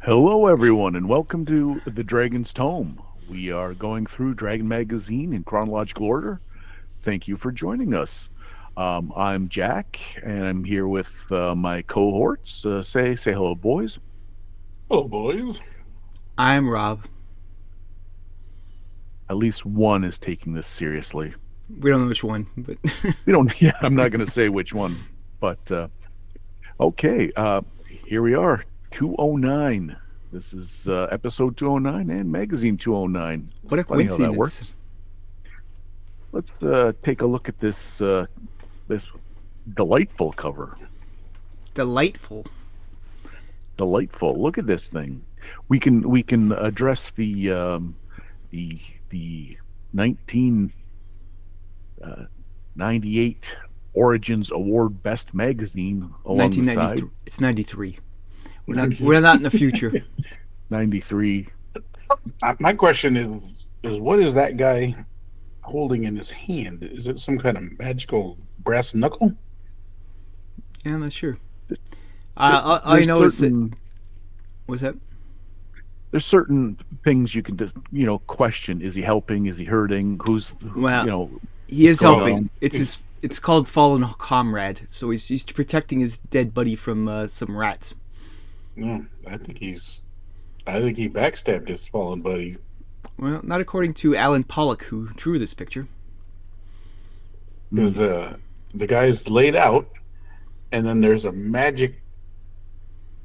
Hello, everyone, and welcome to the Dragon's Tome. We are going through Dragon Magazine in chronological order. Thank you for joining us. I'm Jack, and I'm here with my cohorts. Say hello, boys. Hello, boys. I'm Rob. At least one is taking this seriously. We don't know which one, but We don't. Yeah, I'm not going to say which one, but okay. Here we are, 209. This is episode 209 and magazine 209. what a Funny how that coincidence. works. Let's take a look at this delightful cover. Delightful. Delightful. Look at this thing. We can address the 1998 Origins Award Best Magazine along the side. 1993. It's 93. We're not in the future. 93. My question is what is that guy holding in his hand? Is it some kind of magical brass knuckle? Yeah, I'm not sure. There- I there's know is that. certain What's that? there's certain things you can just question. Is he helping? Is he hurting? Well, you know He is going helping. on? It's called Fallen Comrade. So he's protecting his dead buddy from some rats. No, I think he backstabbed his fallen buddy. Well, not according to Alan Pollock, who drew this picture. Because the guy's laid out, and then there's a magic,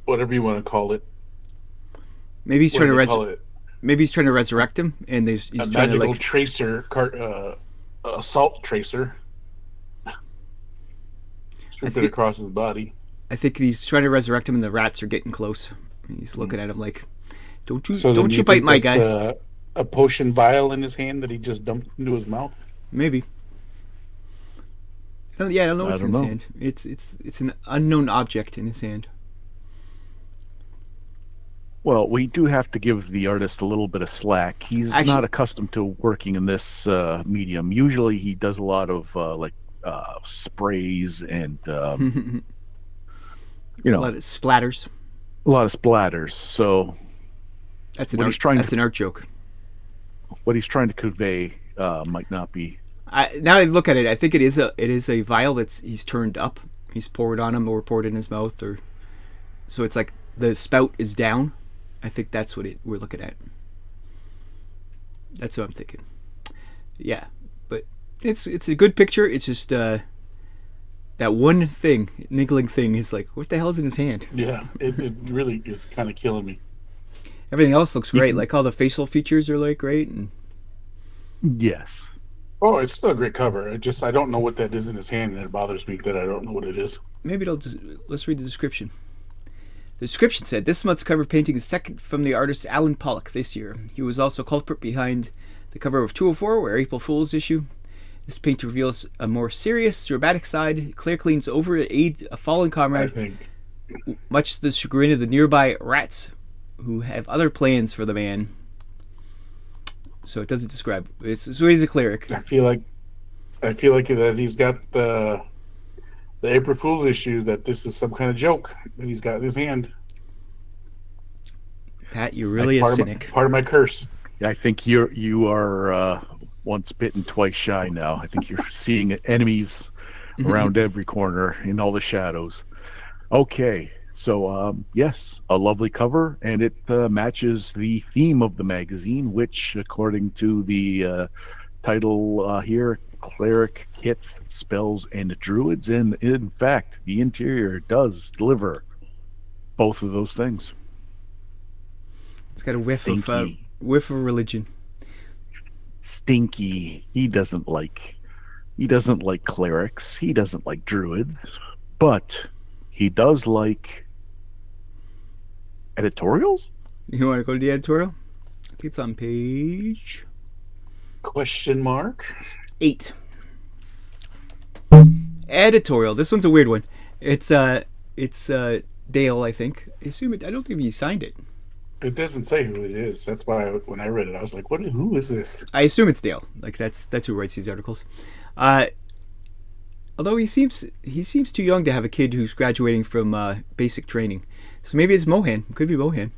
whatever you want to call it. Maybe he's What trying do to they call it? maybe he's trying to resurrect him, and he's A trying to magical like tracer, assault tracer. Shoot it across his body. I think he's trying to resurrect him, and the rats are getting close. He's looking at him like, So then don't you bite think my that's, guy." a potion vial in his hand that he just dumped into his mouth. Maybe. I don't know I what's don't in his know. hand. It's an unknown object in his hand. Well, we do have to give the artist a little bit of slack. He's Actually- not accustomed to working in this medium. Usually, he does a lot of sprays and A lot of splatters. a lot of splatters. So That's an What art. he's trying That's to- an art joke. what he's trying to convey might not be. Now I look at it, I think it is a vial that's he's turned up. He's poured on him or poured in his mouth, or so it's like the spout is down. I think that's what we're looking at. That's what I'm thinking. Yeah, but it's a good picture. It's just that one thing, niggling thing, is like, what the hell is in his hand? Yeah, it really is kind of killing me. Everything else looks great. can- Like all the facial features are like great, and Yes. Oh, it's still a great cover. I don't know what that is in his hand, and it bothers me that I don't know what it is. maybe let's read the description. The description said, this month's cover painting is second from the artist Alan Pollock this year. He was also culprit behind the cover of 204, where April Fool's issue. This paint reveals a more serious, dramatic side. Claire cleans over to aid a fallen I comrade, think much to the chagrin of the nearby rats, who have other plans for the man. So it doesn't describe. So he's a cleric. I feel like that he's got the April Fool's issue, that this is some kind of joke that he's got in his hand. Pat, you're really a part cynic. Part of my curse. I think you are once bitten, twice shy now. I think you're seeing enemies around every corner in all the shadows. Okay, so yes, a lovely cover, and it matches the theme of the magazine, which, according to the title here, cleric kits, spells, and druids. And in fact, the interior does deliver both of those things. It's got a Stinky. whiff of religion. Stinky. He doesn't like clerics. He doesn't like druids, but he does like editorials. You want to go to the editorial? I think it's on page Question mark. 8. Editorial. This one's a weird one. It's Dale, I think. I don't think he signed it. It doesn't say who it is. That's why when I read it, I was like, who is this? I assume it's Dale. Like that's who writes these articles. Although he seems too young to have a kid who's graduating from basic training, so maybe it's Mohan. It could be Mohan.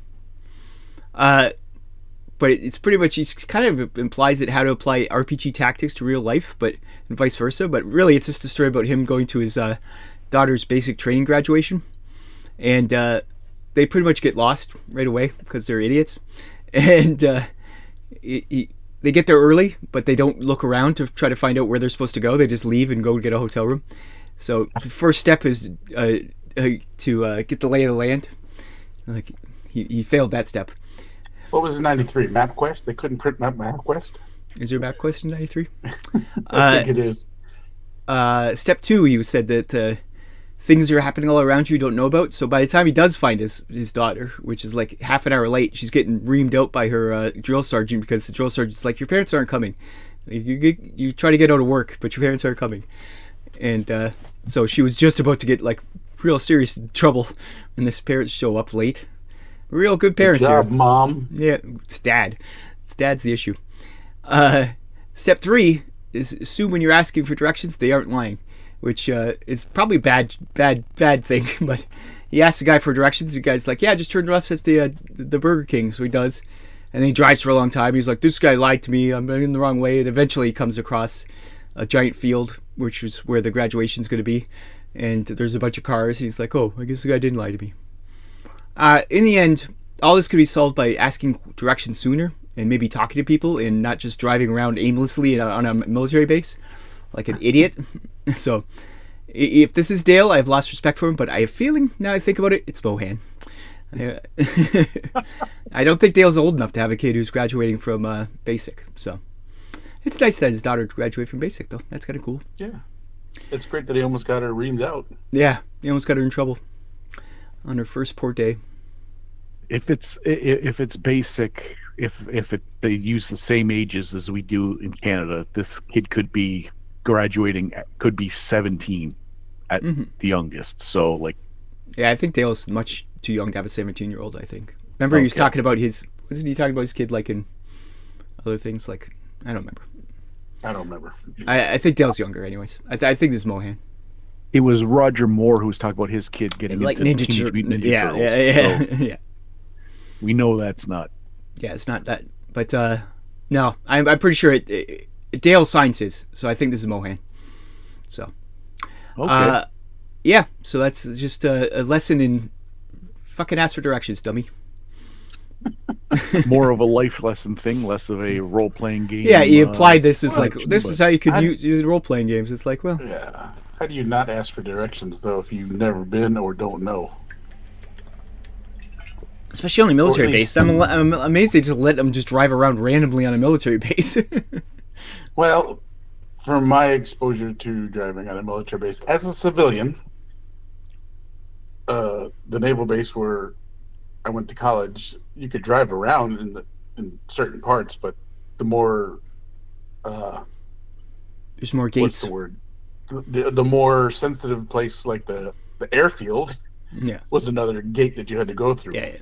But it's pretty much, he kind of implies it how to apply RPG tactics to real life, but and vice versa. But really, it's just a story about him going to his daughter's basic training graduation, and they pretty much get lost right away because they're idiots, and they get there early, but they don't look around to try to find out where they're supposed to go. They just leave and go get a hotel room. So the first step is to get the lay of the land. Like he failed that step. What was it, 93? MapQuest? They couldn't print MapQuest? Is there a MapQuest in 93? I think it is. Step 2, you said that things are happening all around you don't know about. So by the time he does find his daughter, which is like half an hour late, she's getting reamed out by her drill sergeant because the drill sergeant's like, your parents aren't coming. You try to get out of work, but your parents aren't coming. And so she was just about to get like real serious trouble when his parents show up late. Real good parents. Good job, here. Mom. Yeah, it's Dad. It's Dad's the issue. Step 3 is assume when you're asking for directions they aren't lying, which is probably bad thing. But he asks the guy for directions. The guy's like, yeah, just turn left at the Burger King. So he does, and then he drives for a long time. He's like, this guy lied to me. I'm in the wrong way. And eventually he comes across a giant field, which is where the graduation's going to be, and there's a bunch of cars. He's like, oh, I guess the guy didn't lie to me. In the end, all this could be solved by asking directions sooner and maybe talking to people and not just driving around aimlessly on a military base like an idiot. So if this is Dale, I have lost respect for him, but I have a feeling, now I think about it, it's Mohan. I don't think Dale's old enough to have a kid who's graduating from basic. So it's nice that his daughter graduated from basic, though. That's kind of cool. Yeah. It's great that he almost got her reamed out. Yeah, he almost got her in trouble on her first port day. If it's basic, if they use the same ages as we do in Canada, this kid could be graduating, could be 17 at the youngest. So like, yeah, I think Dale's much too young to have a 17-year-old. I think. Remember, he was talking about wasn't he talking about his kid like in other things? Like, I don't remember. I think Dale's younger, anyways. I think this is Mohan. It was Roger Moore who was talking about his kid getting like into Teenage Mutant Ninja Turtles. Yeah. So Yeah. we know that's not. Yeah, it's not that. But no, I'm pretty sure Dale signs his, so I think this is Mohan. So, Okay. yeah. So that's just a lesson in fucking ask for directions, dummy. More of a life lesson thing, less of a role playing game. Yeah, he applied this as like action, this is how you could use role playing games. It's like, well, Yeah. How do you not ask for directions, though, if you've never been or don't know? especially on a military least- base. I'm amazed they just let them just drive around randomly on a military base. Well, from my exposure to driving on a military base, as a civilian, the naval base where I went to college, you could drive around in certain parts, but the more There's more what's gates. the word? The more sensitive place, like the airfield, Yeah. was another gate that you had to go through. Yeah.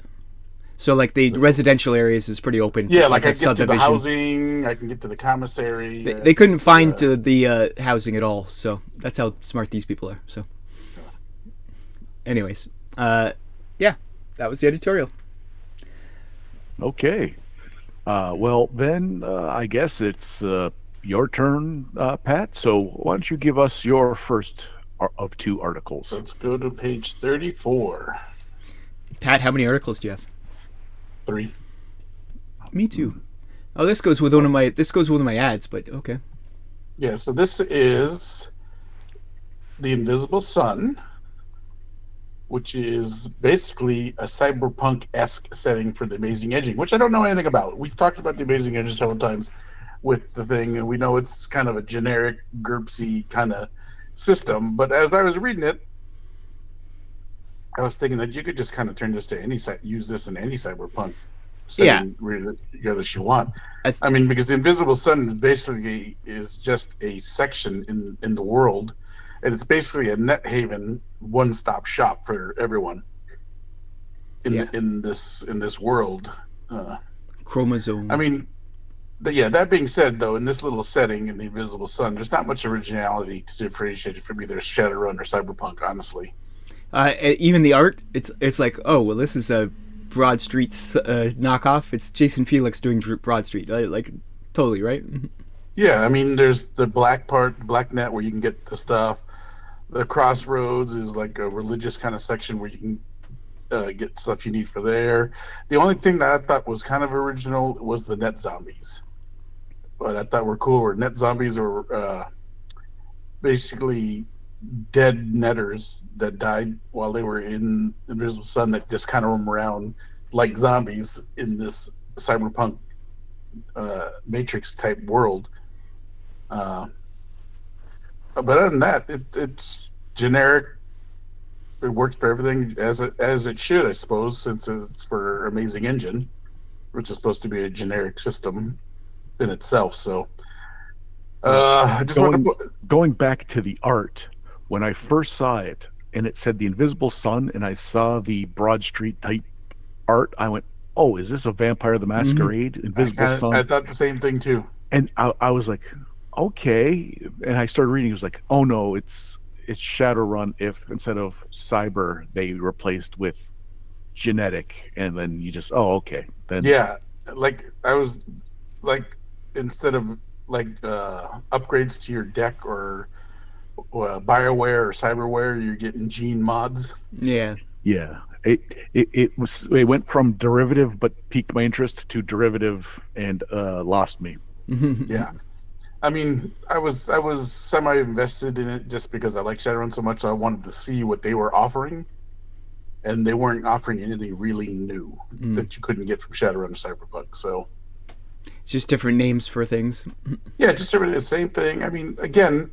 So like the residential areas is pretty open. It's Yeah, just like a I get to the subdivision. housing, I can get to the commissary. They couldn't find the housing at all, so that's how smart these people are. So, anyways, yeah, that was the editorial. Okay. Well, then I guess it's your turn, Pat. So why don't you give us your first of two articles? Let's go to page 34. Pat, how many articles do you have? 3. Me too. Oh, this goes with one of my ads, but okay. Yeah, so this is The Invisible Sun, which is basically a cyberpunk-esque setting for the Amazing Edging, which I don't know anything about. We've talked about the Amazing Edging several times with the thing, and we know it's kind of a generic, GURPSy kind of system. But as I was reading it, I was thinking that you could just kind of turn this to any use this in any cyberpunk setting that you want. I mean, because the Invisible Sun basically is just a section in the world, and it's basically a net haven, one-stop shop for everyone in this world. Chromosome. I mean, that being said, though, in this little setting in the Invisible Sun, there's not much originality to differentiate it from either Shadowrun or Cyberpunk, honestly. Even the art, it's like, oh well, this is a Broad Street's knockoff. It's Jason Felix doing Broad Street. Like, totally, right? Yeah, I mean, there's the black part, black net, where you can get the stuff. The Crossroads is like a religious kind of section where you can get stuff you need for there. The only thing that I thought was kind of original was the net zombies. But I thought were cool. Were net zombies are basically dead netters that died while they were in the Invisible Sun that just kind of roam around like zombies in this cyberpunk Matrix type world. But other than that, it's generic. It works for everything as it should, I suppose, since it's for Amazing Engine, which is supposed to be a generic system in itself. So, I just want to put going back to the art, when I first saw it and it said the Invisible Sun, and I saw the Broad Street type art, I went, "Oh, is this a Vampire the Masquerade Invisible Sun?" I thought the same thing too. And I was like, "Okay," and I started reading. It was like, "Oh no, it's Shadowrun. If instead of cyber, they replaced with genetic, and then you just, oh, okay, then Yeah, like I was like instead of like upgrades to your deck or Bioware or Cyberware, you're getting gene mods. Yeah. yeah." It went from derivative, but piqued my interest, to derivative and lost me. Yeah, I mean, I was semi invested in it just because I like Shadowrun so much. So I wanted to see what they were offering, and they weren't offering anything really new that you couldn't get from Shadowrun or Cyberpunk. So It's just different names for things. yeah, just everything the same thing. I mean, again,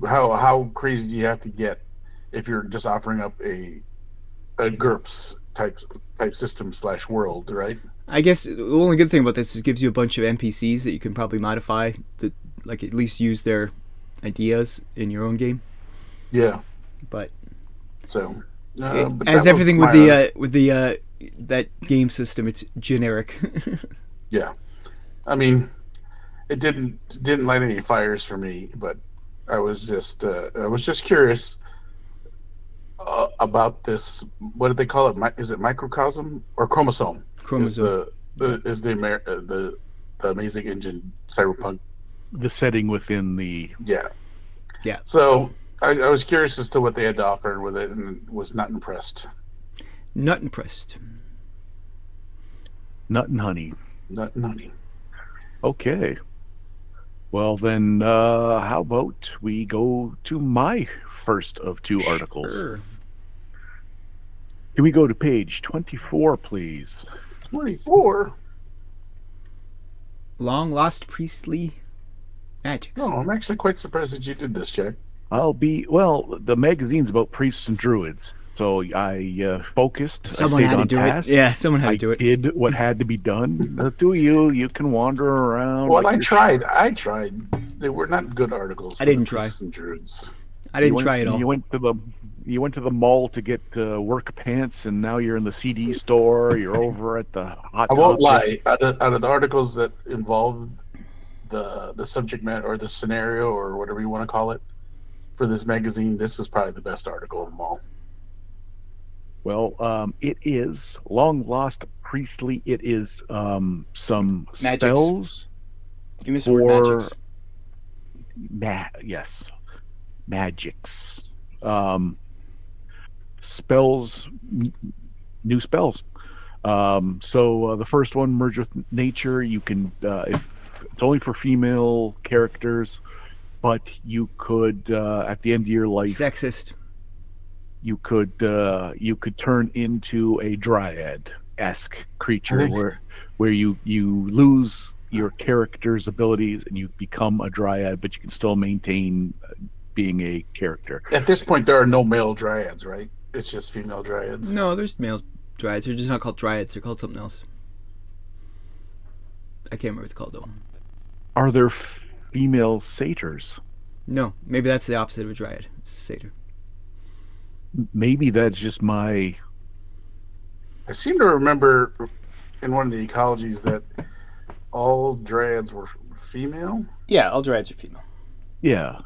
how crazy do you have to get if you're just offering up a GURPS type system / world, right? I guess the only good thing about this is it gives you a bunch of NPCs that you can probably modify to, like, at least use their ideas in your own game. Yeah. But So but as that everything was with the that game system, it's generic. yeah, I mean, it didn't light any fires for me, but I was just curious about this. What did they call it? Is it microcosm or chromosome? Chromosome. Is the Amazing Engine cyberpunk? The setting within the Yeah. Yeah. So I was curious as to what they had to offer with it, and was not impressed. Not impressed. nut and honey. Not nutty. Okay. Well, then, how about we go to my first of two articles? Sure. Can we go to page 24, please? 24. Long lost priestly magics. No, I'm actually quite surprised that you did this, Jack. Well, the magazine's about priests and druids, so I focused. Someone I stayed had to on do task. it. Yeah, someone had I to do it. did what had to be done. Do you can wander around. Well, like I you're- tried. They were not good articles. I for didn't the try. priests and druids. I didn't you try went, at all. You went to the mall to get work pants, and now you're in the CD store. You're over at the Hot I won't Topic. lie. Out of the articles that involved the subject matter or the scenario or whatever you want to call it for this magazine, this is probably the best article of them all. Well, it is long lost priestly. It is some Magics. spells You missed the word for magics. yes, magics. Spells, new spells. So the first one, merge with nature. You can, if it's only for female characters, but you could at the end of your life, Sexist. you could turn into a dryad-esque creature where you lose your character's abilities and you become a dryad, but you can still maintain being a character. At this point, there are no male dryads, right? It's just female dryads. No, there's male dryads. They're just not called dryads. They're called something else. I can't remember what it's called though. Are there female satyrs? No, maybe that's the opposite of a dryad. It's a satyr. Maybe that's just my. I seem to remember in one of the ecologies that all dryads were female, Yeah, all dryads are female. Yeah.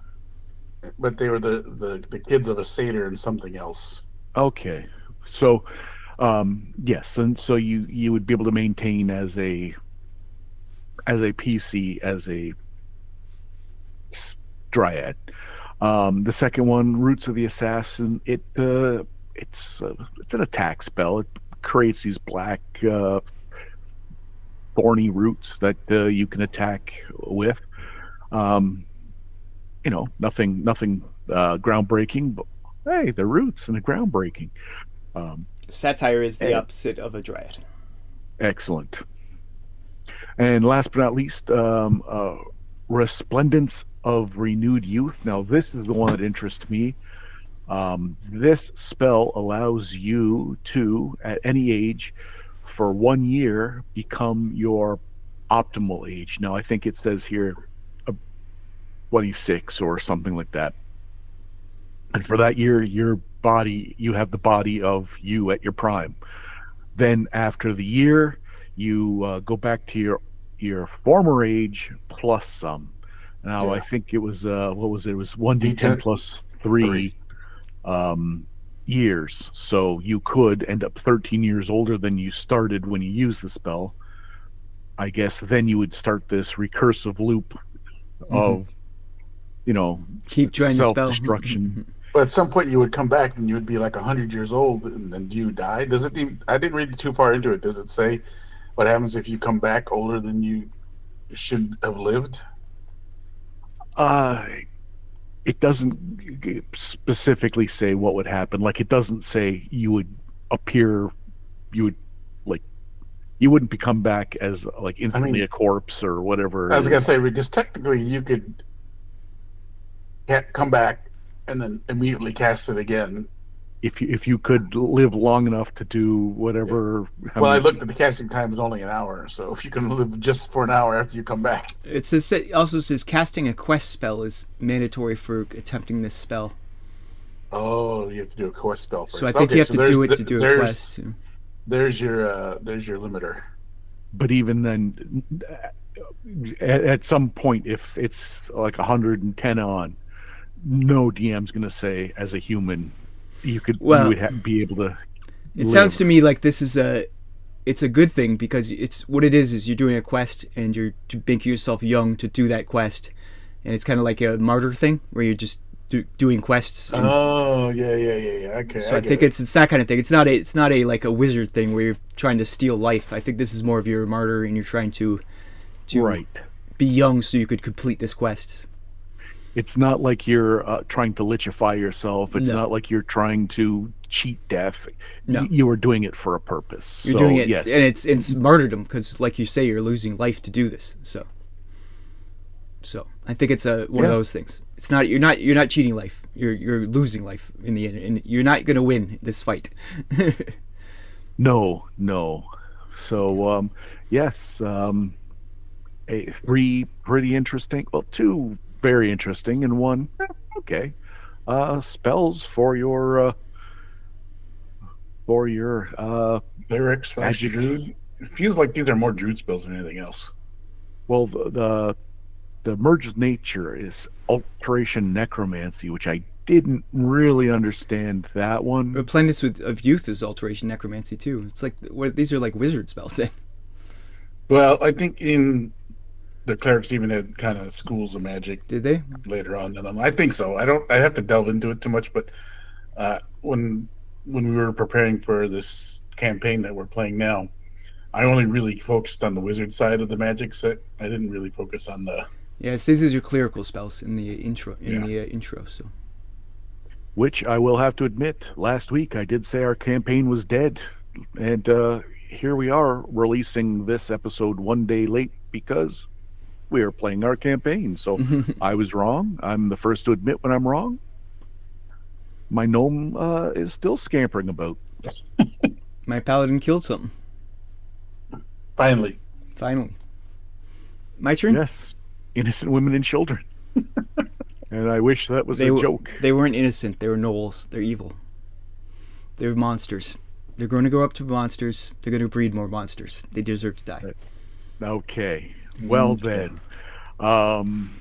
but they were the kids of a satyr and something else. Okay. So Yes, and so you would be able to maintain as a PC as a dryad. The second one, Roots of the Assassin, it's an attack spell. It creates these black thorny roots that you can attack with. Um, nothing groundbreaking, but hey, they're roots and they're groundbreaking. Um, Satire is the and, opposite of a dryad. excellent. And last but not least, Resplendence of Renewed Youth. Now, this is the one that interests me. This spell allows you to, at any age, for 1 year, become your optimal age. Now, I think it says here 26 or something like that. And for that year, you have the body of you at your prime. Then after the year, you go back to your former age plus some. Now I Yeah. think it was what was it? It was 1d10 D10 plus three. 3 years. So you could end up 13 years older than you started when you used the spell. I guess then you would start this recursive loop of Keep trying to self spell. destruction. But at some point, you would come back and you would be like 100 years old, and then do you die? Does it? I didn't read too far into it. Does it say what happens if you come back older than you should have lived? uh it doesn't specifically say what would happen. Like it doesn't say you would appear, you would like you wouldn't become back as like I instantly mean, a corpse or whatever I it was gonna is. say because technically you could come back and then immediately cast it again. If you could live long enough to do Yeah. whatever, how Well, I many. looked at the casting time is only an hour, so if you can live just for an hour after you come back, It also says casting a quest spell is mandatory for attempting this spell. oh, you have to do a quest spell first. So I think Okay, you have so to do it to do a quest. there's your limiter. But even then, at some point, if it's like 110 on, no DM's gonna say as a human you Well, would be able to it sounds live. to me like it's a good thing because it's what it is you're doing a quest and you're making yourself young to do that quest, and it's kind of like a martyr thing where you're just doing quests. And Oh, yeah. Okay, so I I get think it. it's that kind of thing. It's not a like a wizard thing where you're trying to steal life. I think this is more of your martyr and you're trying to Right. be young so you could complete this quest. It's not like you're trying to lichify yourself. It's No, not like you're trying to cheat death. no. You are doing it for a purpose. You're doing So it, yes, and it's martyrdom because, like you say, you're losing life to do this. So I think it's one of yeah, those things. It's not you're not cheating life. You're losing life in the end, and you're not gonna win this fight. no. So yes, three pretty interesting. Well, two very interesting, and one okay. Spells for your Cleric slash magic. druid. It feels like these are more druid spells than anything else. Well, the merge with nature is alteration necromancy, which I didn't really understand that one. Planets of youth is alteration necromancy too. It's like these are like wizard spells. Well, I think in the clerics even had kind of schools of magic Did they? later on. And I think so. I don't. I have to delve into it too much, but when we were preparing for this campaign that we're playing now, I only really focused on the wizard side of the magic set. I didn't really focus on the Yeah, it says these are clerical spells in the intro. yeah. So Which I will have to admit, last week I did say our campaign was dead, and here we are releasing this episode 1 day late because we are playing our campaign. So I was wrong. I'm the first to admit when I'm wrong. My gnome is still scampering about. my paladin killed something. Finally, Finally, my turn. Yes, innocent women and children. And I wish that was They a joke. they weren't innocent. They were gnolls. They're evil. They're monsters. They're going to grow up to monsters. They're going to breed more monsters. They deserve to die. Okay. Well then, um,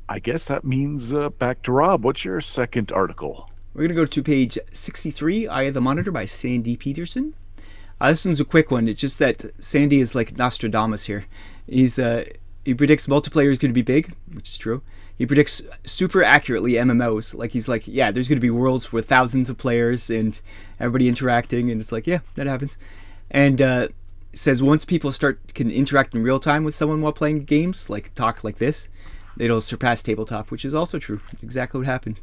I guess that means back to Rob. What's your second article? We're going to go to page 63, Eye of the Monitor by Sandy Peterson. This one's a quick one. It's just that Sandy is like Nostradamus here. He predicts multiplayer is going to be big, which is true. He predicts super accurately MMOs. Like he's like, yeah, there's going to be worlds with thousands of players and everybody interacting, and it's like, yeah, that happens. And says once people can interact in real time with someone while playing games, like talk like this, it'll surpass tabletop, which is also true. Exactly what happened.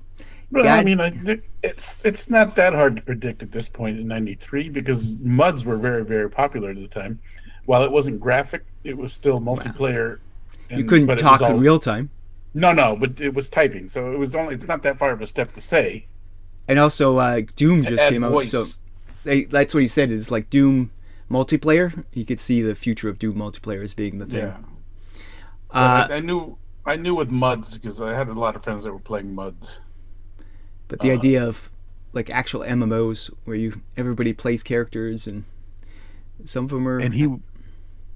Well, I mean, it's not that hard to predict at this point in '93 because MUDs were very, very popular at the time. While it wasn't graphic, it was still multiplayer. Wow. You couldn't talk in real time. No, but it was typing, so it's not that far of a step to say. And also, Doom just came out, voice. so that's what he said. Is like Doom multiplayer. He could see the future of Doom multiplayer as being the thing. Yeah. I knew with MUDs because I had a lot of friends that were playing MUDs. But the idea of like actual MMOs where everybody plays characters and some of them are. And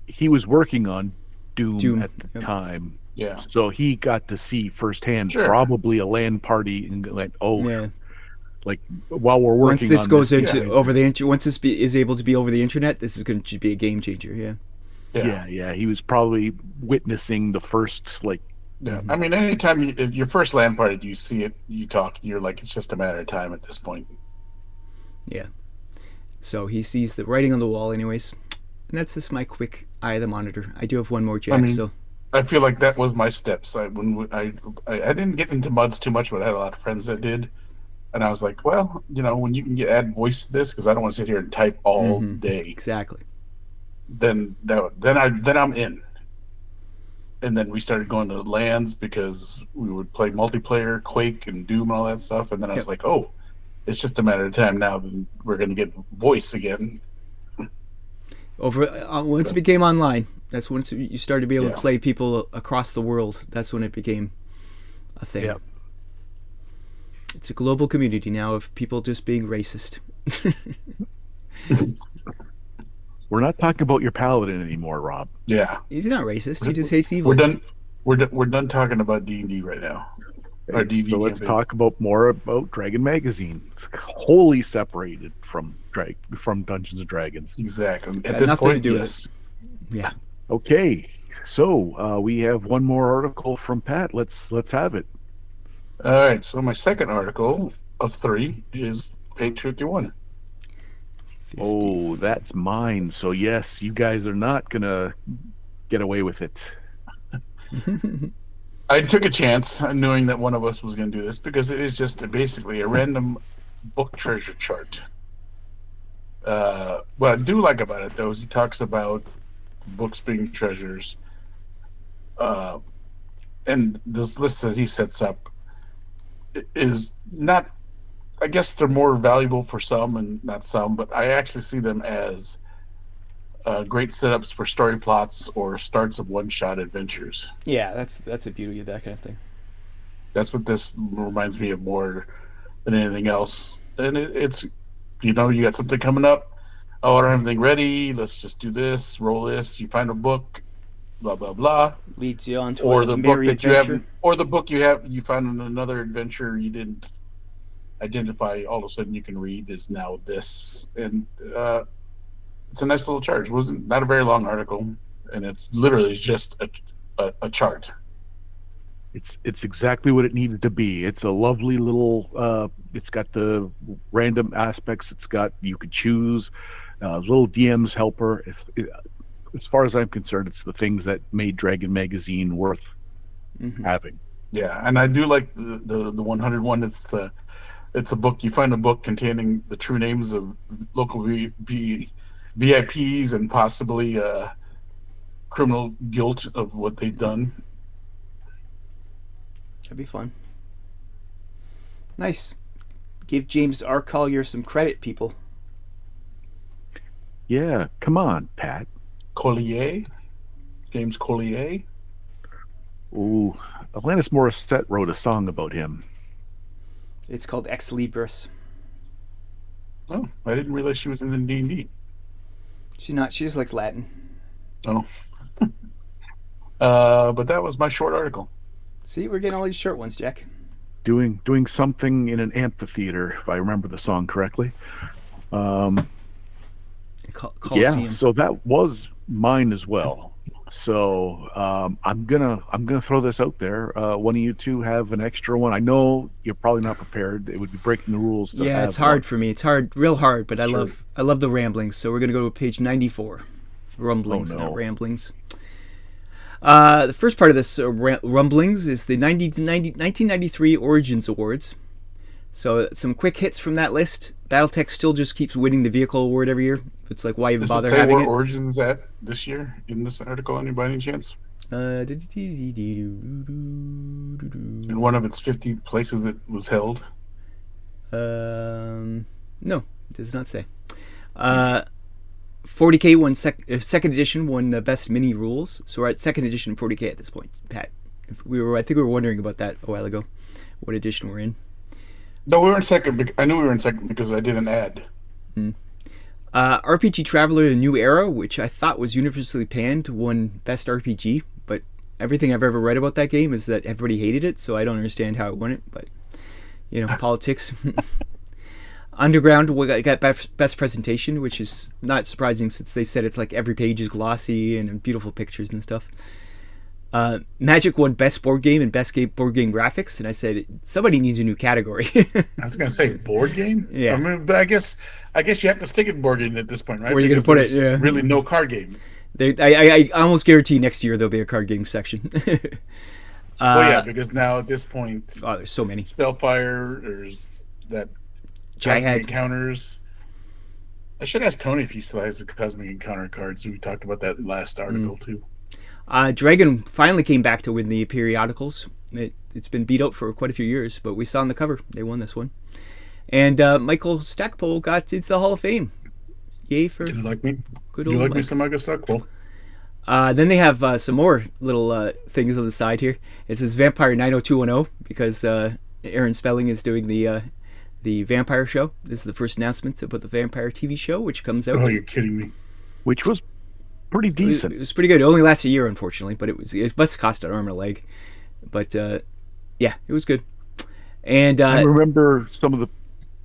he was working on Doom at the time. Yeah. So he got to see firsthand probably a LAN party and like, like while we're working once this on goes this, into over the internet, once this is able to be over the internet, this is going to be a game changer. Yeah. He was probably witnessing the first like. Yeah, I mean, anytime your first LAN party, you see it, you talk, you're like, it's just a matter of time at this point. Yeah. So he sees the writing on the wall, anyways, and that's just my quick Eye of the Monitor. I do have one more, Jack. I feel like that was my steps. I didn't get into MUDs too much, but I had a lot of friends that did, and I was like, well, when you can add voice to this, because I don't want to sit here and type all day. Exactly. Then I'm in. And then we started going to LANs because we would play multiplayer, Quake, and Doom and all that stuff. And then I was like, oh, it's just a matter of time now that we're going to get voice again. Once it became online, that's once you started to be able to play people across the world. That's when it became a thing. Yeah. It's a global community now of people just being racist. We're not talking about your paladin anymore, Rob. Yeah, he's not racist. He just hates evil. We're done talking about D&D right now. So let's talk about more about Dragon Magazine. It's wholly separated from Dungeons and Dragons. Exactly. At this point, yes. Yeah. Okay. So we have one more article from Pat. Let's have it. All right. So my second article of 3 is page 51. 50. Oh, that's mine. So yes, you guys are not gonna get away with it. I took a chance knowing that one of us was going to do this because it is just basically a random book treasure chart. What I do like about it, though, is he talks about books being treasures. And this list that he sets up is not, I guess they're more valuable for some and not some, but I actually see them as great setups for story plots or starts of one-shot adventures. Yeah, that's the beauty of that kind of thing. That's what this reminds me of more than anything else. And it's, you got something coming up. Oh, I don't have anything ready. Let's just do this. Roll this. You find a book. Blah blah blah. Leads you on to or a the merry book that adventure. you have, or the book you found in another adventure you didn't identify. All of a sudden, you can read is now this, and it's a nice little chart. It wasn't not a very long article, and it's literally just a chart. It's exactly what it needs to be. It's a lovely little. It's got the random aspects. It's got you could choose little DM's helper. As far as I'm concerned, it's the things that made Dragon Magazine worth having. Yeah, and I do like the 101. It's a book. You find a book containing the true names of local VIPs and possibly criminal guilt of what they've done. That'd be fun. Nice. Give James R. Collier some credit, people. Yeah, come on, Pat. James Collier. Ooh, Alanis Morissette wrote a song about him. It's called Ex Libris. Oh, I didn't realize she was in the D&D. She's not. She just likes Latin. Oh. But that was my short article. See, we're getting all these short ones, Jack. doing something in an amphitheater, if I remember the song correctly. Coliseum. Yeah, so that was mine as well. So I'm gonna throw this out there. One of you two have an extra one. I know you're probably not prepared. It would be breaking the rules to Yeah, have it's hard one. for me. It's hard, real hard. But It's true. I love the ramblings. So we're gonna go to page 94. Rumblings, Oh, no. not ramblings. The first part of this rumblings is the 1993 Origins Awards. So some quick hits from that list. BattleTech still just keeps winning the vehicle award every year. It's like, why even Does bother it say having where it? Origins at this year in this article? Anybody any chance? No. In one of its 50 places it was held. It does not say. 40K won second edition won the best mini rules. So we're at second edition 40K at this point, Pat. I think we were wondering about that a while ago. What edition we're in? No, we were in second. I knew we were in second because I did an ad. RPG Traveler: The New Era, which I thought was universally panned, won best RPG. But everything I've ever read about that game is that everybody hated it, so I don't understand how it won it. But politics. Underground got best presentation, which is not surprising since they said it's like every page is glossy and beautiful pictures and stuff. Magic won best board game and best board game graphics, and I said somebody needs a new category. I was going to say board game. Yeah. I mean, but I guess you have to stick at board game at this point, right? Where are you going to put it? Yeah. Really, no card game. I almost guarantee next year there'll be a card game section. Well, yeah, because now at this point, there's so many. Spellfire, there's that Jihad Cosmic Encounters. I should ask Tony if he still has the Cosmic Encounter cards. We talked about that last article too. Dragon finally came back to win the periodicals. It's been beat out for quite a few years, but we saw on the cover they won this one. And Michael Stackpole got into the Hall of Fame. Yay for Did you like me? good Did you old like Mike. me some Michael Stackpole? Then they have some more little things on the side here. It says Vampire 90210 because Aaron Spelling is doing the Vampire show. This is the first announcement about the Vampire TV show, which comes out. Oh, you're kidding me. Which was pretty decent. It was pretty good. It only lasted a year, unfortunately, but it must have cost an arm and a leg. But yeah, it was good. And I remember some of the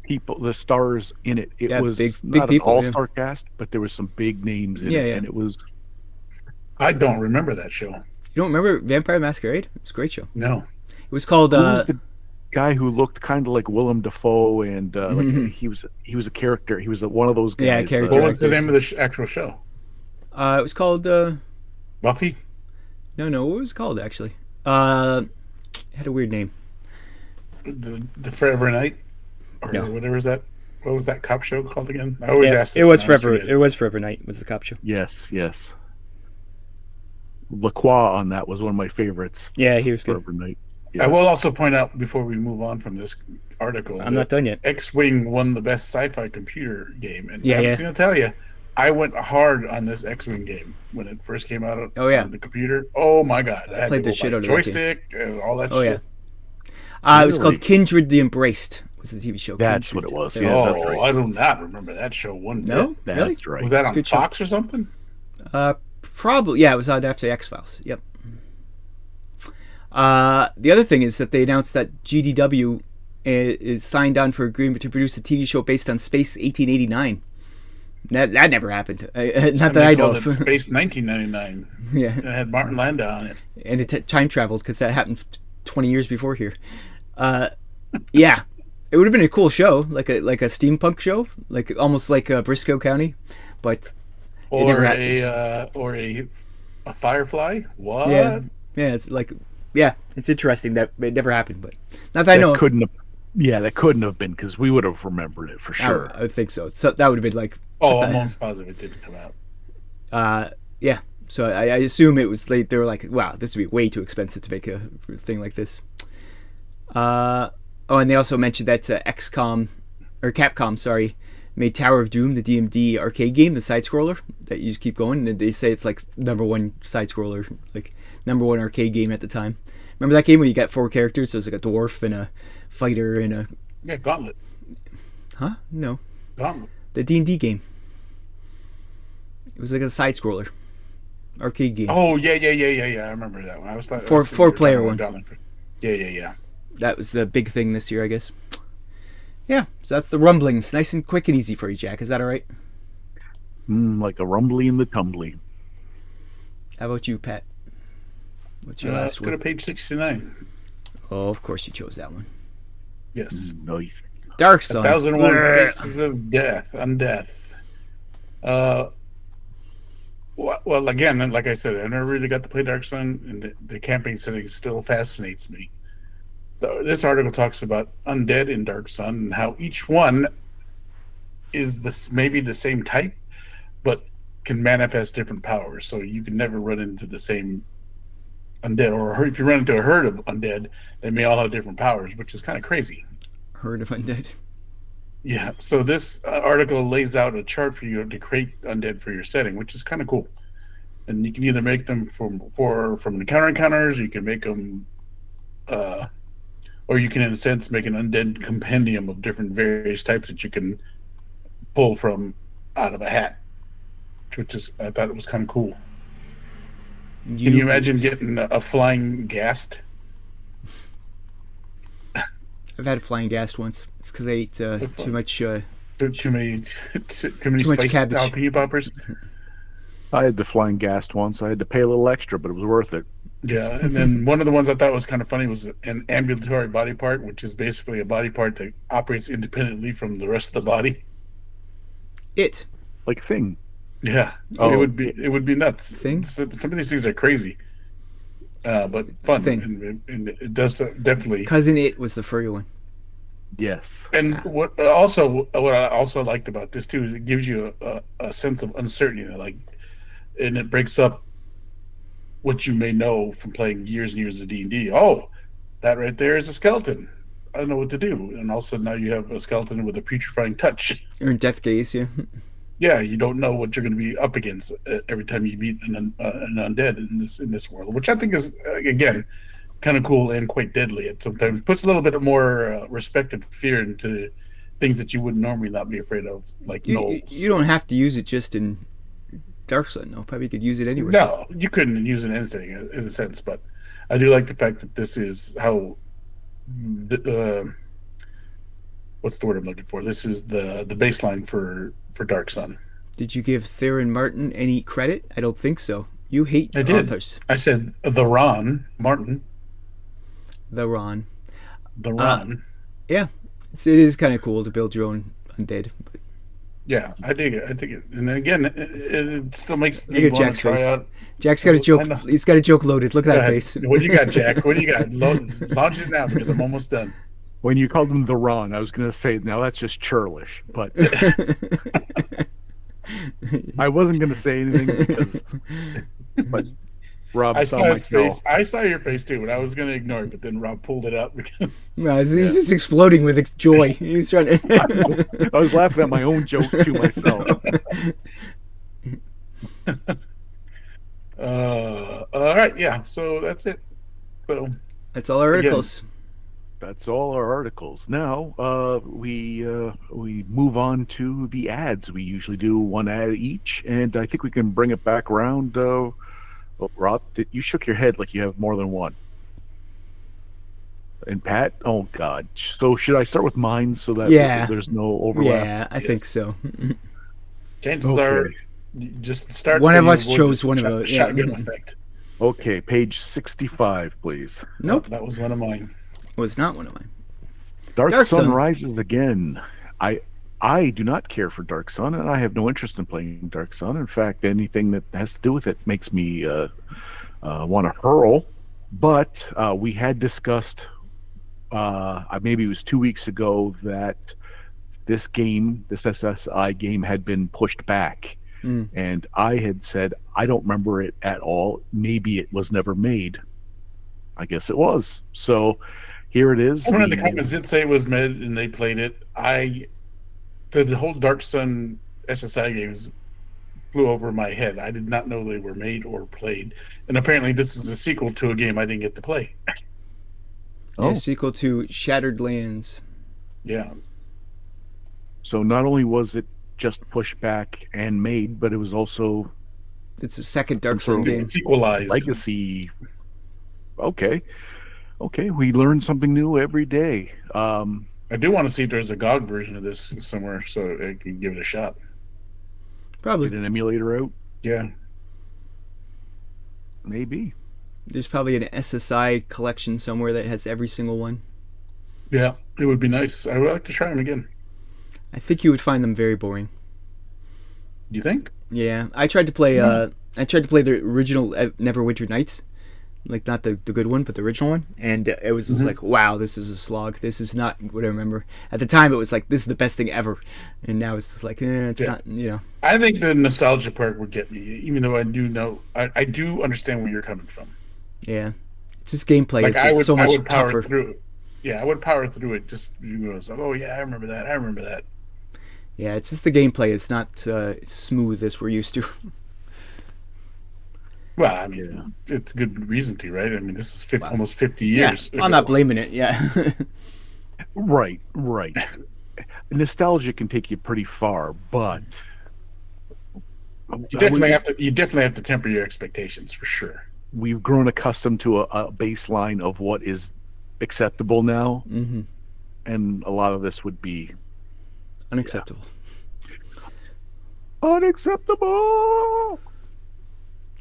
people, the stars in it. It was big not people, an all-star cast, but there was some big names in it, and it was. I don't remember that show. You don't remember Vampire Masquerade? It was a great show. No. It was called. Who was the guy who looked kind of like Willem Dafoe, and like he was a character. He was one of those guys. Yeah, character. What was the name of the actual show? It was called. Buffy? No, what was it called actually? It had a weird name. The Forever Night, or No. whatever is that? What was that cop show called again? I always ask it this. was and I always Forever. forget. It was Forever Night. Was the cop show? Yes. Lacroix on that was one of my favorites. Yeah, he was good. Forever Night. I will also point out before we move on from this article, I'm not done yet. X-Wing won the best sci-fi computer game, and Yeah, I'm yeah. going to tell you, I went hard on this X-Wing game when it first came out. Oh, yeah. On the computer. Oh my god! I had played to the go shit buy out of that game. joystick, all that Oh, shit. yeah. It was Really? called Kindred the Embraced. Was the TV show? That's Kindred. what it was. Yeah. Yeah, Oh, that's right. I do not remember that show one No, bit. really? That's right. Was that It's a on good show. Fox or something? Probably. Yeah, it was on after X Files. Yep. The other thing is that they announced that GDW is signed on for agreement to produce a TV show based on Space 1889. That never happened. Not that I know of. Space 1999. Yeah, It had Martin Landau on it. and it time traveled because that happened 20 years before here. Yeah, it would have been a cool show, like a steampunk show, like almost like Briscoe County, but it never Or happened. or a Firefly. What? Yeah, it's like it's interesting that it never happened, but not that I know. That couldn't have. Yeah, that couldn't have been because we would have remembered it for sure. I would think so. So that would have been like, Oh, I'm almost positive it didn't come out. yeah. So I assume it was they were like, wow, this would be way too expensive to make a thing like this. And they also mentioned that Capcom, sorry, made Tower of Doom, the DMD arcade game, the side scroller that you just keep going, and they say it's like #1 side scroller, like #1 arcade game at the time. Remember that game where you got 4 characters? There's like a dwarf and a fighter and a Yeah, Gauntlet. no, Gauntlet. the D&D game. It was like a side scroller arcade game. Oh yeah. I remember that one. I was like Four player one. Yeah. that was the big thing this year, I guess. Yeah, so that's the rumblings. Nice and quick and easy for you, Jack. Is that all right? Like a rumbly in the tumbly. How about you, Pat? What's your Let's last go to one? page 69. Oh, of course you chose that one. Yes. Nice. Dark A Sun. 1001 Bleh. Faces of Death, Undeath. Well, again, like I said, I never really got to play Dark Sun, and the campaign setting still fascinates me. This article talks about undead in Dark Sun and how each one is this maybe the same type, but can manifest different powers. So you can never run into the same undead, or if you run into a herd of undead, they may all have different powers, which is kind of crazy. Herd of Undead. Yeah. So this article lays out a chart for you to create undead for your setting, which is kind of cool. And you can either make them from encounter encounters, you can make them, or you can, in a sense, make an undead compendium of different various types that you can pull from out of a hat, which is I thought it was kind of cool. Can you imagine getting a flying ghast? I've had a flying ghast once. It's because I ate too much. Too many much spiced cabbage. jalapeno poppers. I had the flying ghast once. I had to pay a little extra, but it was worth it. Yeah, and then one of the ones I thought was kind of funny was an ambulatory body part, which is basically a body part that operates independently from the rest of the body. It. Like Thing. Yeah, Oh, it would be nuts. Thing? Some of these things are crazy, but fun, Thing. and it does definitely. Cousin It was the furry one. Yes. And what I also liked about this too is it gives you a sense of uncertainty, like, and it breaks up what you may know from playing years and years of D&D. Oh, that right there is a skeleton. I don't know what to do, and all of a sudden now you have a skeleton with a putrefying touch. Or in Death Gaze, yeah. Yeah, you don't know what you're going to be up against every time you meet an undead in this world, which I think is again kind of cool and quite deadly. It sometimes puts a little bit more respect and fear into things that you would normally not be afraid of, like gnolls. You don't have to use it just in Dark Sun, no. Probably could use it anywhere. No, you couldn't use it in anything in a sense, but I do like the fact that this is how. What's the word I'm looking for? This is the baseline for Dark Sun. Did you give Theron Martin any credit? I don't think so. You hate I did. authors. I said the Ron Martin. The Ron. The Ron. Yeah, it is kind of cool to build your own undead. But Yeah, I dig it. I dig it. And again, it still makes look at me want to Jack's try face. out. Jack's got a joke. He's got a joke loaded. Look at Go that ahead. face. What do you got, Jack? What do you got? Launch it now because I'm almost done. When you called him the Ron, I was going to say, now that's just churlish, but I wasn't going to say anything because, but Rob I saw saw my his face. I saw your face too, and I was going to ignore it, but then Rob pulled it up because No, he's just exploding with joy. He's trying to. I was laughing at my own joke to myself. All right, yeah. So that's it. So That's all our articles. That's all our articles. Now we move on to the ads. We usually do one ad each, and I think we can bring it back around. Well, Rob, you shook your head like you have more than one. And Pat, oh God! So should I start with mine so that there's no overlap? Yeah, I think so. chances are, just start. One so of you us avoid chose the one of those. shotgun effect. Okay, page 65, please. Nope, That was one of mine. was not one of mine. Dark Dark Sun Sun. rises again. I do not care for Dark Sun, and I have no interest in playing Dark Sun. In fact, anything that has to do with it makes me want to hurl. But we had discussed, maybe it was 2 weeks ago, that this SSI game, had been pushed back. And I had said, I don't remember it at all. Maybe it was never made. I guess it was. So here it is. Someone in the comments did say it was made and they played it. The whole Dark Sun SSI games flew over my head. I did not know they were made or played. And apparently this is a sequel to a game I didn't get to play. Yeah, sequel to Shattered Lands. Yeah. So not only was it just pushed back and made, but it was also It's a second Dark Sun game. Sequelized. legacy. Okay. Okay, we learn something new every day. I do want to see if there's a GOG version of this somewhere so I can give it a shot. Probably. Get an emulator out, Yeah. maybe. There's probably an SSI collection somewhere that has every single one. Yeah, it would be nice. I would like to try them again. I think you would find them very boring. Do you think? Yeah, I tried to play. No. I tried to play the original Neverwinter Nights, like not the good one, but the original one, and it was just like, wow, this is a slog. This is not what I remember. At the time, it was like, this is the best thing ever, and now it's just like, it's not. I think the nostalgia part would get me, even though I do know, I do understand where you're coming from. Yeah, it's just gameplay. Like It's I would, so I much would power tougher. through it. Yeah, I would power through it. Just oh yeah, I remember that. I remember that. Yeah, it's just the gameplay. It's not smooth as we're used to. Well, I mean, it's good reason to, right? I mean, this is almost 50 Yeah, years. I'm ago. not blaming it. Yeah. Right. Nostalgia can take you pretty far, but You definitely have to temper your expectations for sure. we've grown accustomed to a baseline of what is acceptable now, Hmm. and a lot of this would be Unacceptable. unacceptable.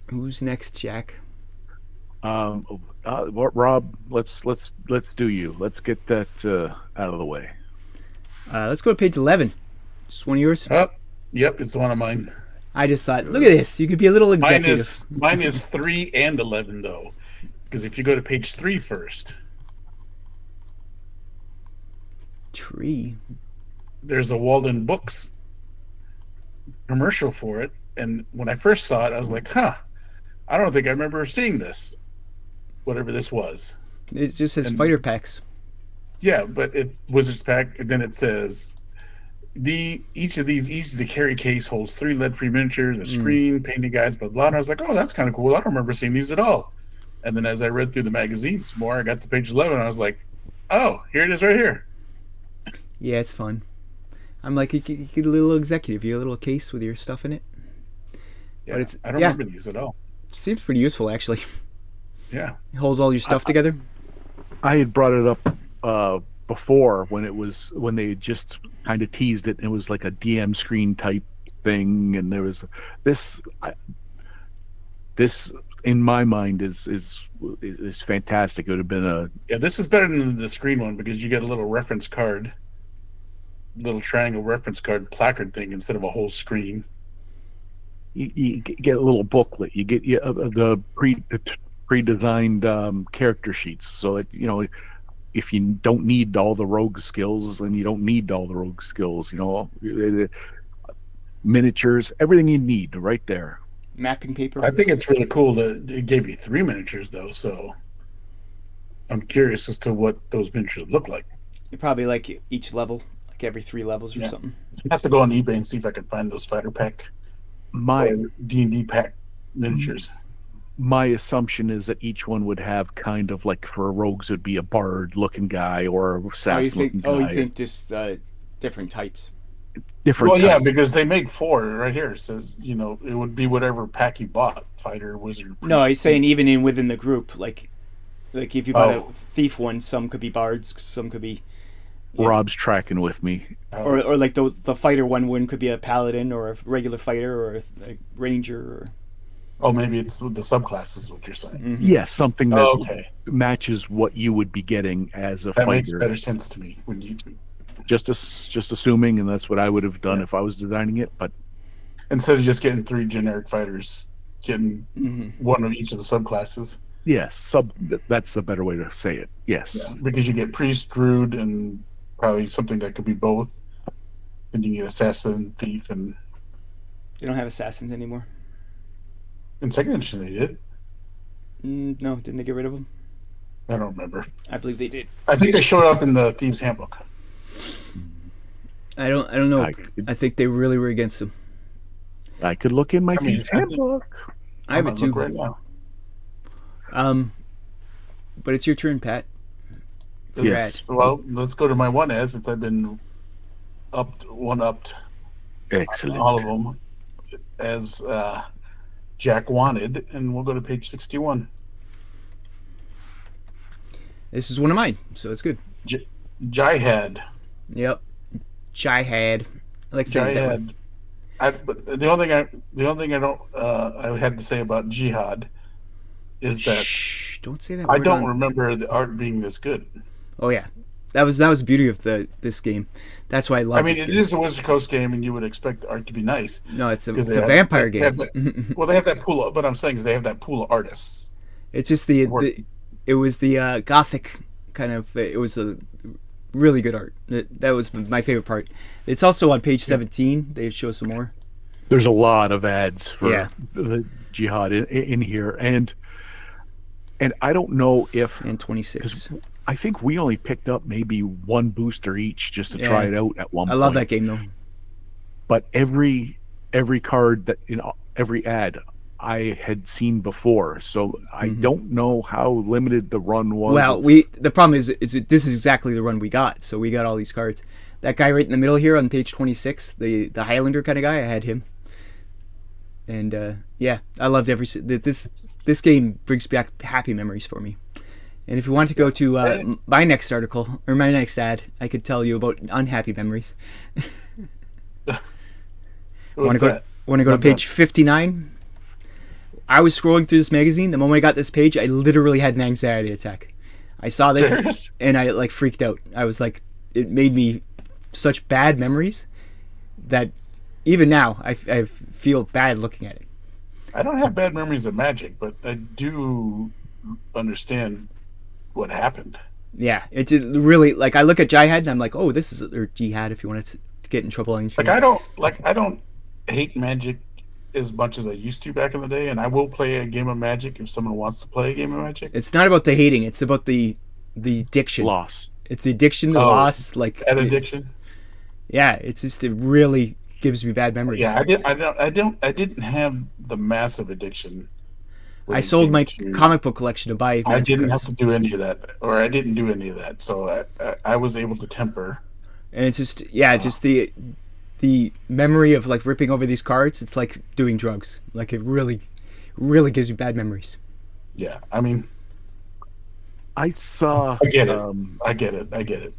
Who's next, Jack? Rob, let's do you. Let's get that out of the way. Let's go to page 11. Just one of yours. Oh, yep, it's one of mine. I just thought, look at this. You could be a little executive. Mine is 3 and 11 though, because if you go to page 3 first, Tree. there's a Walden Books commercial for it, and when I first saw it, I was like, "Huh, I don't think I remember seeing this, whatever this was." It just says And- fighter packs. Yeah, but it Wizard's Pack, and then it says each of these easy to carry case holds 3 lead-free miniatures, a screen, painting guides, blah blah. And I was like, "Oh, that's kind of cool. I don't remember seeing these at all." And then as I read through the magazines more, I got to page 11, and I was like, "Oh, here it is, right here." Yeah, it's fun. I'm like, you get a little executive. You get a little case with your stuff in it. Yeah, But it's- I don't yeah. remember these at all. Seems pretty useful, actually. Yeah. It holds all your stuff together. I had brought it up before when they had just kind of teased it. It was like a DM screen type thing, and there was this. This in my mind is fantastic. It would have been a Yeah, this is better than the screen one because you get a little reference card, little triangle reference card placard thing instead of a whole screen. you get a little booklet. You get the pre-designed character sheets, so that if you don't need all the rogue skills, then you don't need all the rogue skills. Miniatures, everything you need, right there. Mapping paper. I think it's really cool that it gave you 3 miniatures though, so I'm curious as to what those miniatures look like. Probably like each level, like every 3 levels or something. I have to go on eBay and see if I can find those fighter pack My or D&D pack miniatures. my assumption is that each one would have kind of like, for rogues would be a bard looking guy or a sass looking guy. you think just different types? Different Well, yeah, type. because they make 4 right here. It says, it would be whatever pack you bought: fighter, wizard. No, priest. he's saying even within the group, like if you bought Oh. a thief one, some could be bards, some could be, Rob's tracking with me. or like the fighter one could be a paladin or a regular fighter or a ranger or. Oh, maybe it's the subclass is what you're saying. Yes, something that Oh, okay. matches what you would be getting as a That makes fighter. better sense to me. When you Just assuming, and that's what I would have done if I was designing it. But instead of just getting 3 generic fighters, getting one of each of the subclasses. yes, that's the better way to say it. Yes. Yeah, because you get priest, druid, and probably something that could be both. And you get assassin, thief, and They don't have assassins anymore. in second edition they did. No, didn't they get rid of them? I don't remember. I believe they did. I think they showed up in the Thieves Handbook. I don't know. I could- I think they really were against them. I could look in my I mean, Thieves I think- handbook. I have I'm it gonna too. look right now. But it's your turn, Pat. Yes. Well, let's go to my one ad since I've been upped Excellent. all of them as Jack wanted, and we'll go to page 61. This is one of mine, so it's good. Jihad. Yep. Jihad. I like saying it that way. Jihad. But the only thing I don't I had to say about Jihad is that Shh! Don't say that I word don't on. remember the art being this good. Oh yeah, that was the beauty of this game. That's why I love I mean, this it game. is a Wizard Coast game, and you would expect the art to be nice No, it's because a vampire game. well, they have that pool. What I'm saying is they have that pool of artists. It's just it was the gothic kind of. It was a really good art. That was my favorite part. It's also on page 17. They show some more. There's a lot of ads for Yeah. the Jihad in here, and I don't know if And 26. I think we only picked up maybe one booster each just to Yeah. try it out at one I point. love that game though. But every card that every ad I had seen before, so I don't know how limited the run was. Well, the problem is this is exactly the run we got. So we got all these cards. That guy right in the middle here on page 26, the Highlander kind of guy, I had him. And yeah, I loved this game brings back happy memories for me. And if you want to go to my next article or my next ad, I could tell you about unhappy memories. Want to go to page 59? I was scrolling through this magazine. The moment I got this page, I literally had an anxiety attack. I saw this Serious? and I like freaked out. I was like, it made me such bad memories that even now I feel bad looking at it. I don't have bad memories of Magic, but I do understand what happened. Yeah, it did really. Like I look at Jihad and I'm like, oh, this is or Jihad if you want to get in trouble. I don't hate Magic as much as I used to back in the day, and I will play a game of Magic if someone wants to play a game of Magic. It's not about the hating; it's about the addiction. Loss. It's the addiction, the loss, like that addiction. Yeah, it's just it really gives me bad memories. Yeah, I didn't have the massive addiction. I sold my comic book collection to buy. I didn't cards. have to do any of that, or I didn't do any of that, so I was able to temper. And it's just just the memory of like ripping over these cards. It's like doing drugs. Like it really gives you bad memories. Yeah, I mean, I saw. I get it. I get it.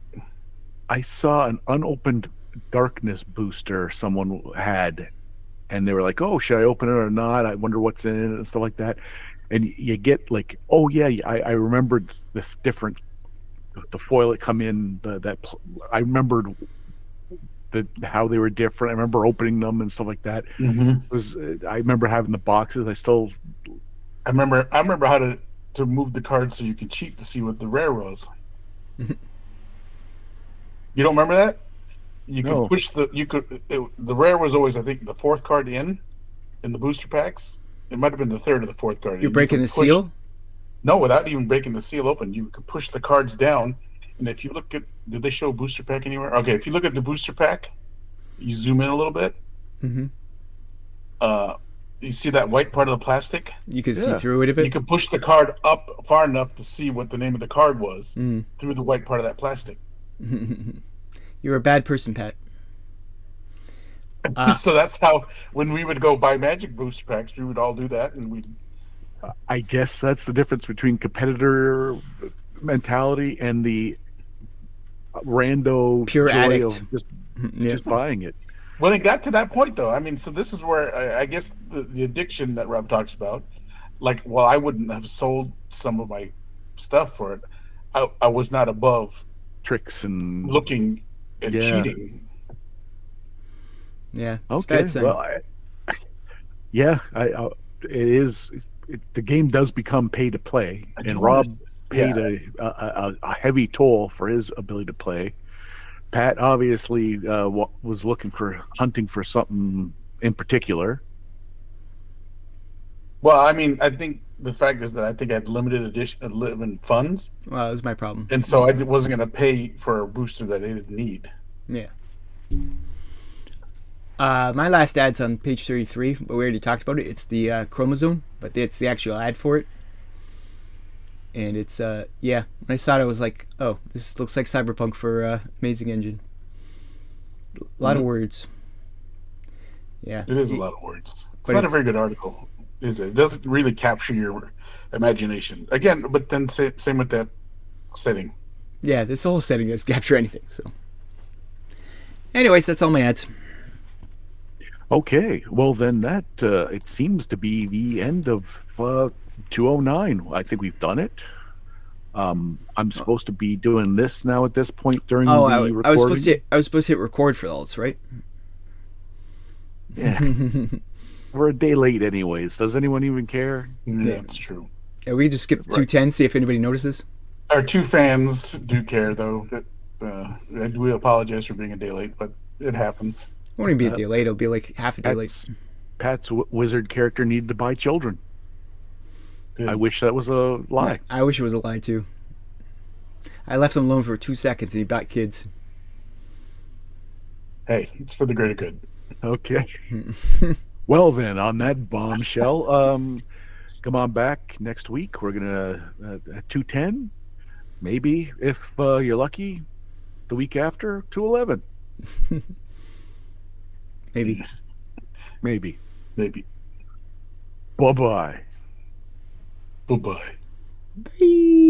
I saw an unopened darkness booster someone had, and they were like, "Oh, should I open it or not? I wonder what's in it and stuff like that." And you get like, "Oh yeah, I remembered the foil that come in. I remembered how they were different. I remember opening them and stuff like that. Mm-hmm. I remember having the boxes. I remember how to move the cards so you could cheat to see what the rare was. You don't remember that? You could push the rare was always, I think, the fourth card in the booster packs. It might have been the third or the fourth card. You're breaking the seal? No, without even breaking the seal open, you could push the cards down. And if you look at, did they show booster pack anywhere? Okay, if you look at the booster pack, you zoom in a little bit. Mm-hmm. You see that white part of the plastic? You can see through it a bit. You can push the card up far enough to see what the name of the card was through the white part of that plastic. You're a bad person, Pat. So that's how, when we would go buy Magic booster packs, we would all do that, and we. I guess that's the difference between competitor mentality and the rando Pure joy addict of just buying it. When it got to that point, though, I mean, so this is where I guess the addiction that Rob talks about, like, well, I wouldn't have sold some of my stuff for it. I was not above Tricks and looking and cheating. Yeah. Okay. Well, it is. The game does become pay to play, and Rob paid a heavy toll for his ability to play. Pat obviously was hunting for something in particular. Well, I mean, I think the fact is that I think I had limited funds. Well, that was my problem. And so I wasn't going to pay for a booster that I didn't need. Yeah. My last ad's on page 33, but we already talked about it. It's the chromosome, but it's the actual ad for it. And it's, when I saw it, I was like, oh, this looks like Cyberpunk for Amazing Engine. A lot of words. Yeah. It is a lot of words. It's not a very good article, is it? It doesn't really capture your imagination. Again, but then same with that setting. Yeah, this whole setting does capture anything. So, anyways, that's all my ads. Okay, well then that it seems to be the end of 209. I think we've done it. I'm supposed to be doing this now at this point during Oh, the I was supposed recording. to. I was supposed to hit record for all this, right? Yeah, we're a day late, anyways. Does anyone even care? Yeah, it's true. Yeah, we can just skip to 210, see if anybody notices. Our two fans do care, though. And we apologize for being a day late, but it happens. It won't even be a day late. It'll be like half a day late. Pat's wizard character needed to buy children. Dude. I wish that was a lie. I wish it was a lie too. I left him alone for 2 seconds and he bought kids. Hey, it's for the greater good. Okay. Well then, on that bombshell, come on back next week. We're gonna 210, maybe if you're lucky. The week after 211, Maybe. maybe. Maybe. Bye bye. Bye-bye. Bye.